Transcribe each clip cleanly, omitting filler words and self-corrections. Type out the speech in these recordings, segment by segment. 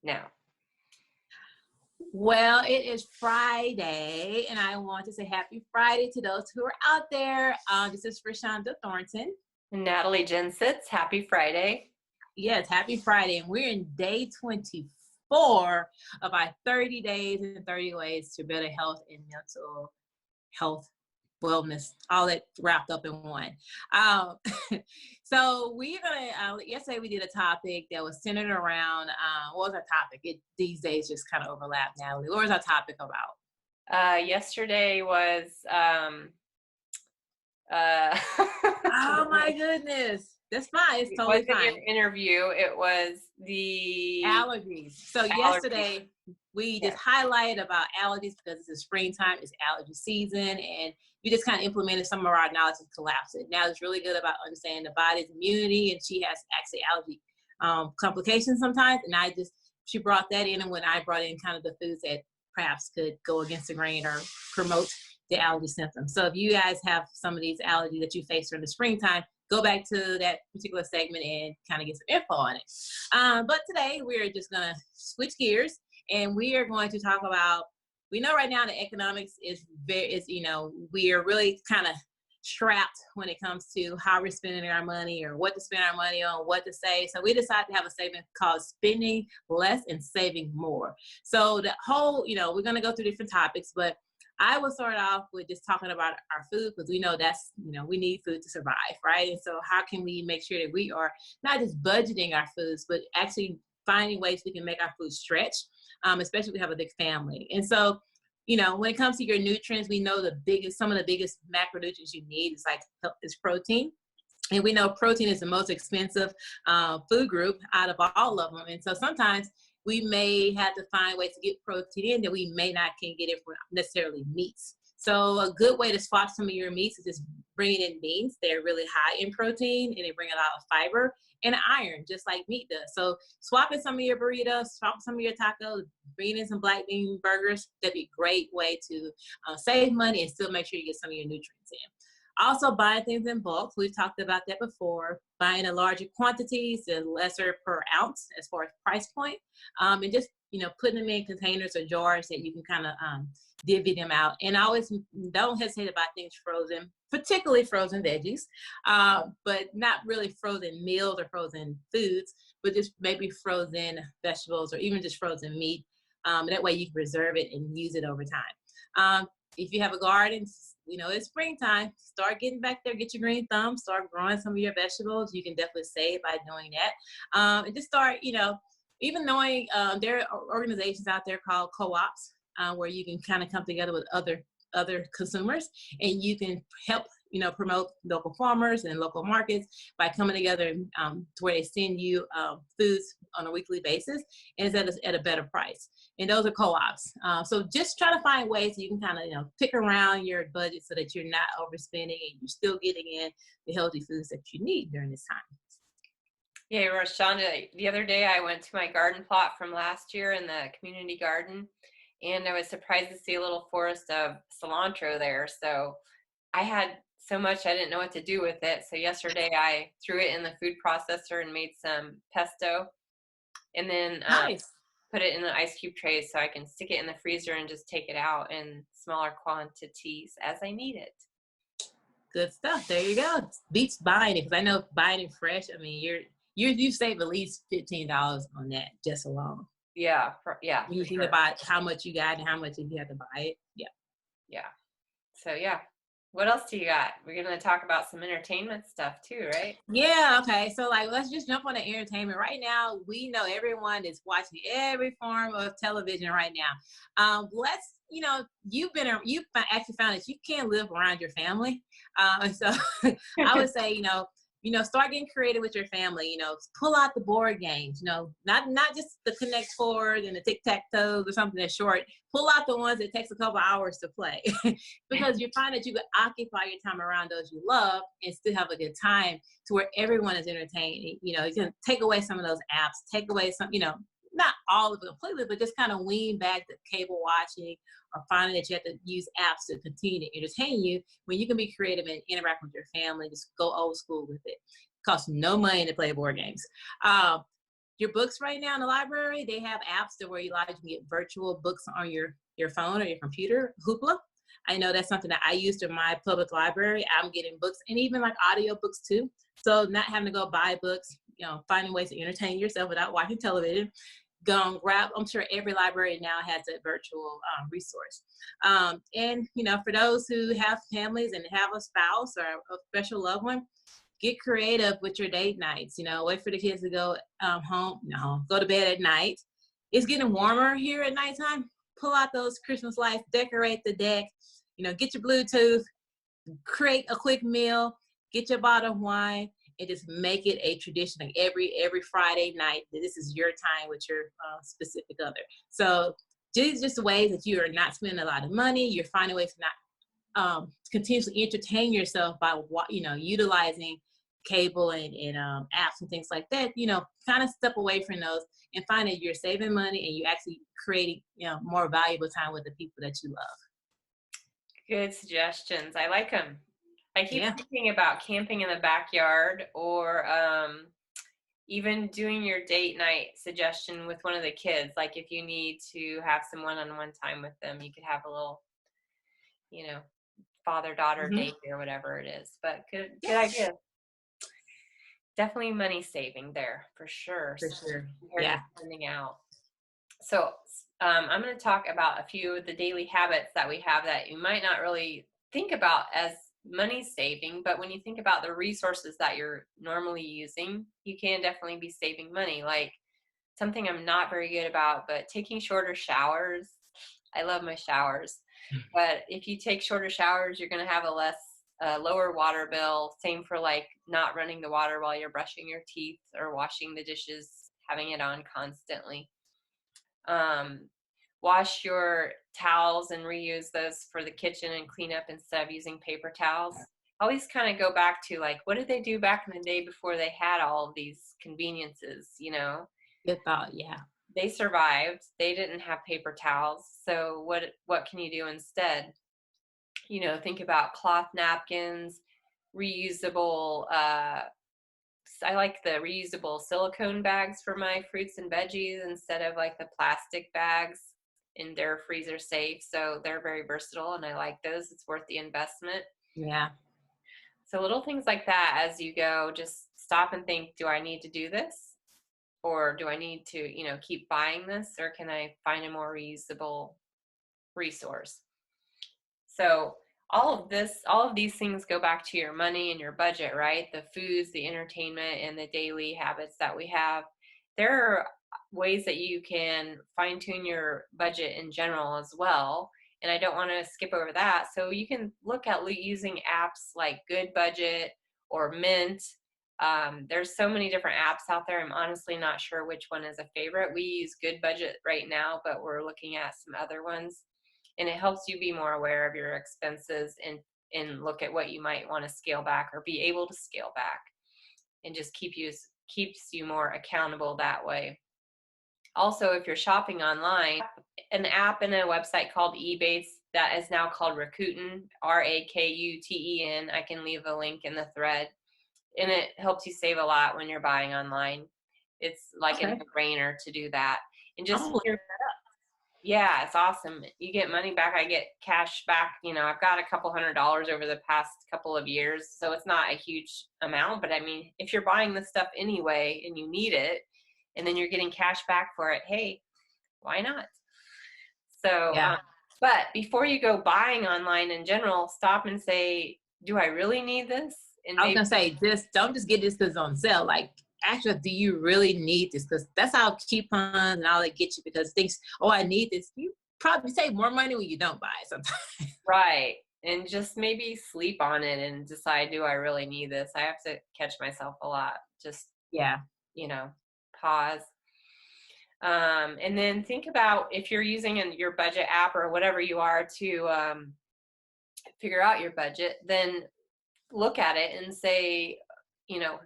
now? Well, it is Friday, and I want to say happy Friday to those who are out there. This is Reshaunda Thornton. And Natalie Gensits, happy Friday. Yes, happy Friday. And we're in day 24 of our 30 days and 30 ways to better health and mental health, wellness, all that wrapped up in one. So we're gonna, yesterday we did a topic that was centered around, what was our topic? These days just kind of overlap, Natalie. What was our topic about? Yesterday was, Oh my goodness. That's fine. It's totally wasn't fine. your interview, it was the Allergies. So yesterday we just highlighted about allergies because it's the springtime, it's allergy season, and we just kind of implemented some of our knowledge and collapsed it. Now it's really good about understanding the body's immunity, and she has actually allergy complications sometimes, and she brought that in, and when I brought in kind of the foods that perhaps could go against the grain or promote the allergy symptoms. So if you guys have some of these allergies that you face during the springtime, go back to that particular segment and kind of get some info on it. But today we're just going to switch gears, and we are going to talk about, we know right now the economics is we are really kind of strapped when it comes to how we're spending our money or what to spend our money on, what to save. So we decided to have a segment called Spending Less and Saving More. So the whole, we're going to go through different topics, but I will start off with just talking about our food, because we know that's, we need food to survive, right? And so how can we make sure that we are not just budgeting our foods, but actually finding ways we can make our food stretch, especially if we have a big family. And so, when it comes to your nutrients, we know some of the biggest macronutrients you need is protein. And we know protein is the most expensive food group out of all of them. And so sometimes we may have to find ways to get protein in that we may not can get it from necessarily meats. So a good way to swap some of your meats is just bringing in beans. They're really high in protein, and they bring a lot of fiber and iron, just like meat does. So swapping some of your burritos, swapping some of your tacos, bringing in some black bean burgers, that'd be a great way to save money and still make sure you get some of your nutrients in. Also, buying things in bulk. We've talked about that before. Buying in larger quantities and lesser per ounce as far as price point. And just, putting them in containers or jars that you can kind of divvy them out. And always don't hesitate to buy things frozen, particularly frozen veggies, but not really frozen meals or frozen foods, but just maybe frozen vegetables or even just frozen meat. That way you can preserve it and use it over time. If you have a garden, it's springtime, start getting back there, get your green thumb, start growing some of your vegetables. You can definitely save by doing that. And just start, even knowing there are organizations out there called co-ops where you can kind of come together with other consumers, and you can help, promote local farmers and local markets by coming together to where they send you foods on a weekly basis, and it's at a better price. And those are co-ops. So just try to find ways so you can kind of, pick around your budget so that you're not overspending and you're still getting in the healthy foods that you need during this time. Yeah, Reshaunda, the other day I went to my garden plot from last year in the community garden, and I was surprised to see a little forest of cilantro there. So I had so much I didn't know what to do with it. So yesterday I threw it in the food processor and made some pesto, and then Nice. put it in the ice cube tray so I can stick it in the freezer and just take it out in smaller quantities as I need it. Good stuff. There you go. Beats buying it, because I know buying it fresh, I mean, you save at least $15 on that just alone. Yeah. When you think about how much you got and how much you have to buy it. Yeah. So yeah. What else do you got? We're going to talk about some entertainment stuff too, right? Yeah. Okay. So let's just jump on the entertainment. Right now, we know everyone is watching every form of television right now. You've actually found that you can't live around your family. So I would say, start getting creative with your family. Pull out the board games. Not just the Connect Fours and the Tic Tac Toes or something that's short. Pull out the ones that takes a couple hours to play, because you find that you can occupy your time around those you love and still have a good time to where everyone is entertained. You can take away some of those apps, take away some, not all of it completely, but just kind of wean back the cable watching or finding that you have to use apps to continue to entertain you when you can be creative and interact with your family. Just go old school with it. It costs no money to play board games. your books right now in the library, they have apps that where you can get virtual books on your phone or your computer, Hoopla. I know that's something that I use in my public library. I'm getting books and even like audio books too. So not having to go buy books, finding ways to entertain yourself without watching television. Go and grab, I'm sure every library now has a virtual resource. And, for those who have families and have a spouse or a special loved one, get creative with your date nights. Wait for the kids to go home, go to bed at night. It's getting warmer here at nighttime. Pull out those Christmas lights, decorate the deck, get your Bluetooth, create a quick meal, get your bottle of wine, and just make it a tradition. Like every Friday night, this is your time with your specific other. So these are just the ways that you are not spending a lot of money. You're finding ways to not continuously entertain yourself by utilizing cable and apps and things like that. Kind of step away from those and find that you're saving money and you actually creating more valuable time with the people that you love. Good suggestions. I like them. I keep thinking about camping in the backyard or even doing your date night suggestion with one of the kids. Like if you need to have some one-on-one time with them, you could have a little, father-daughter date or whatever it is. But good idea. Definitely money saving there for sure. For sure. Compared to spending out. So I'm going to talk about a few of the daily habits that we have that you might not really think about as money saving, but when you think about the resources that you're normally using, you can definitely be saving money. Like something I'm not very good about, but taking shorter showers. I love my showers, but if you take shorter showers, you're going to have a lower water bill. Same for like not running the water while you're brushing your teeth or washing the dishes, having it on constantly. Wash your towels and reuse those for the kitchen and clean up instead of using paper towels. I always kind of go back to like, what did they do back in the day before they had all of these conveniences, Good thought, yeah. They survived. They didn't have paper towels. So what can you do instead? Think about cloth napkins, reusable, I like the reusable silicone bags for my fruits and veggies instead of like the plastic bags, and they're freezer safe. So they're very versatile and I like those. It's worth the investment. Yeah. So little things like that as you go, just stop and think, do I need to do this? Or do I need to, keep buying this? Or can I find a more reusable resource? So all of these things go back to your money and your budget, right? The foods, the entertainment, and the daily habits that we have. There are ways that you can fine tune your budget in general as well. And I don't want to skip over that. So you can look at using apps like Good Budget or Mint. There's so many different apps out there. I'm honestly not sure which one is a favorite. We use Good Budget right now, but we're looking at some other ones. And it helps you be more aware of your expenses and look at what you might want to scale back or be able to scale back, and just keeps you more accountable that way. Also, if you're shopping online, an app and a website called Ebates that is now called Rakuten, Rakuten. I can leave a link in the thread, and it helps you save a lot when you're buying online. It's like a no-brainer to do that. And just yeah, it's awesome. You get money back. I get cash back. I've got a couple $100s over the past couple of years, so it's not a huge amount. But I mean, if you're buying this stuff anyway and you need it, and then you're getting cash back for it, hey, why not? So, but before you go buying online in general, stop and say, do I really need this? And I was gonna say, don't just get this because it's on sale. Like, actually, do you really need this? Because that's how coupons and all that get you, because things, I need this. You probably save more money when you don't buy it sometimes. Right. And just maybe sleep on it and decide, do I really need this? I have to catch myself a lot. Just, pause. And then think about if you're using your budget app or whatever you are to figure out your budget, then look at it and say,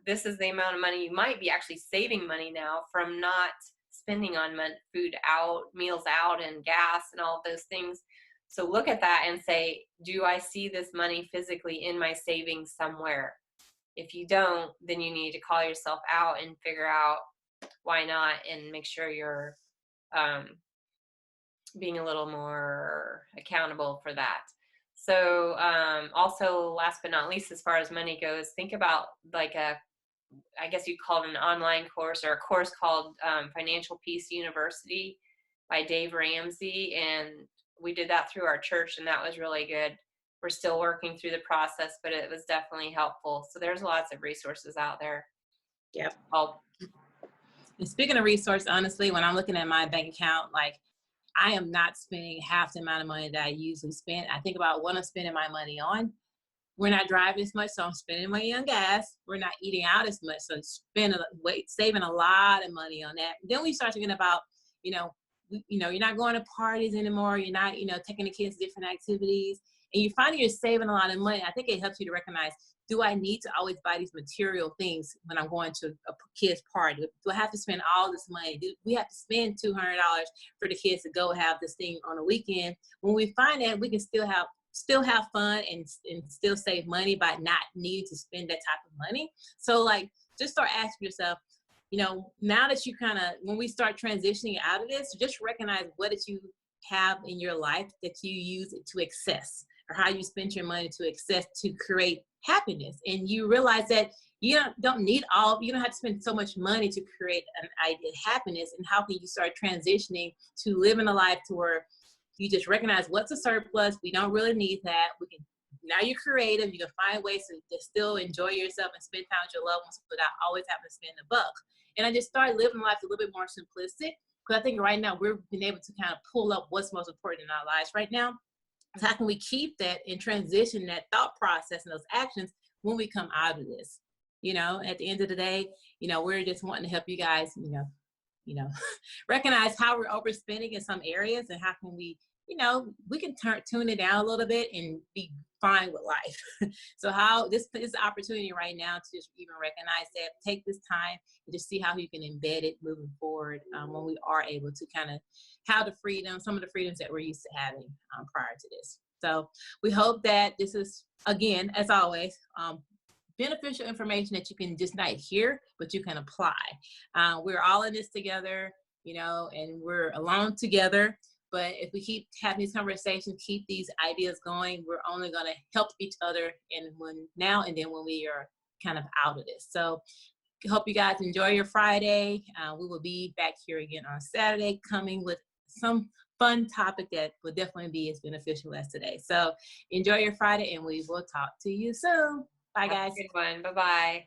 this is the amount of money you might be actually saving money now from not spending on food out, meals out, and gas and all of those things. So look at that and say, do I see this money physically in my savings somewhere? If you don't, then you need to call yourself out and figure out why not? And make sure you're um, being a little more accountable for that. So also, last but not least, as far as money goes, think about like I guess you'd call it an online course or a course called Financial Peace University by Dave Ramsey. And we did that through our church, and that was really good. We're still working through the process, but it was definitely helpful. So there's lots of resources out there. Yep. Help. And speaking of resource, honestly, when I'm looking at my bank account, like I am not spending half the amount of money that I usually spend. I think about what I'm spending my money on. We're not driving as much, so I'm spending money on gas. We're not eating out as much, so saving a lot of money on that. Then we start thinking about, you're not going to parties anymore. You're not, taking the kids to different activities, and you're finding you're saving a lot of money. I think it helps you to recognize, do I need to always buy these material things when I'm going to a kid's party? Do I have to spend all this money? Do we have to spend $200 for the kids to go have this thing on a weekend? When we find that, we can still have fun and still save money by not needing to spend that type of money. So like, just start asking yourself, now that you when we start transitioning out of this, just recognize what did you have in your life that you use it to excess, or how you spent your money to excess to create happiness. And you realize that you don't have to spend so much money to create an idea of happiness. And how can you start transitioning to living a life to where you just recognize what's a surplus, we don't really need that. Now you're creative, you can find ways to still enjoy yourself and spend time with your loved ones without always having to spend a buck. And I just started living life a little bit more simplistic, because I think right now we've been able to kind of pull up what's most important in our lives right now. So how can we keep that and transition that thought process and those actions when we come out of this? At the end of the day, we're just wanting to help you guys, recognize how we're overspending in some areas, and how can we, we can tune it down a little bit and be fine with life. So how this is the opportunity right now to just even recognize that, take this time and just see how you can embed it moving forward, when we are able to kind of have some of the freedoms that we're used to having prior to this. So we hope that this is, again, as always, beneficial information that you can just not hear, but you can apply. We're all in this together, and we're alone together. But if we keep having these conversations, keep these ideas going, we're only going to help each other now and then when we are kind of out of this. So hope you guys enjoy your Friday. We will be back here again on Saturday, coming with some fun topic that will definitely be as beneficial as today. So enjoy your Friday, and we will talk to you soon. Bye, guys. Have a good one. Bye-bye.